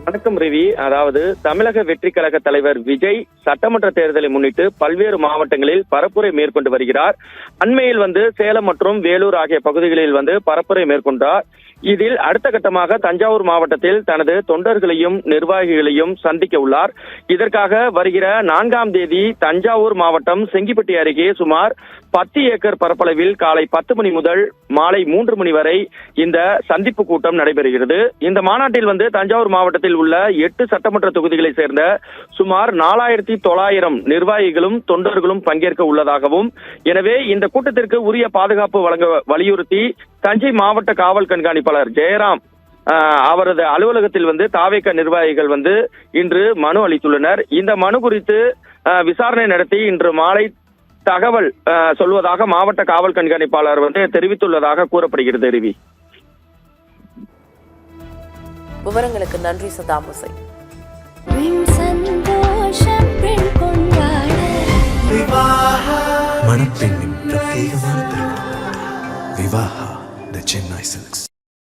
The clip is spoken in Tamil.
வணக்கம் ரவி. அதாவது தமிழக வெற்றி கழக தலைவர் விஜய் சட்டமன்ற தேர்தலை முன்னிட்டு பல்வேறு மாவட்டங்களில் பரப்புரை மேற்கொண்டு வருகிறார். அண்மையில் சேலம் மற்றும் வேலூர் ஆகிய பகுதிகளில் பரப்புரை மேற்கொண்டார். இதில் அடுத்த கட்டமாக தஞ்சாவூர் மாவட்டத்தில் தனது தொண்டர்களையும் நிர்வாகிகளையும் சந்திக்க உள்ளார். இதற்காக வருகிற 4ஆம் தேதி தஞ்சாவூர் மாவட்டம் செங்கிப்பட்டி அருகே சுமார் 10 ஏக்கர் பரப்பளவில் காலை 10 மணி முதல் மாலை 3 மணி வரை இந்த சந்திப்பு கூட்டம் நடைபெறுகிறது. இந்த மாநாட்டில் தஞ்சாவூர் மாவட்டத்தில் உள்ள 8 சட்டமன்ற தொகுதிகளை சேர்ந்த சுமார் 4900 நிர்வாகிகளும் தொண்டர்களும் பங்கேற்க உள்ளதாகவும், எனவே இந்த கூட்டத்திற்கு உரிய பாதுகாப்பு வழங்க வலியுறுத்தி தஞ்சை மாவட்ட காவல் கண்காணிப்பாளர் ஜெயராம் அவரது அலுவலகத்தில் தாவேக நிர்வாகிகள் இன்று மனு அளித்துள்ளனர். இந்த மனு குறித்து விசாரணை நடத்தி இன்று மாலை தகவல் சொல்வதாக மாவட்ட காவல் கண்காணிப்பாளர் தெரிவித்துள்ளதாக கூறப்படுகிறது. ரவி, விவரங்களுக்கு நன்றி சதாமுசை. மணப்பெண்ணின் பிரத்யேகமான திருமணம் விவாஹா தி சென்னை சில்க்ஸ்.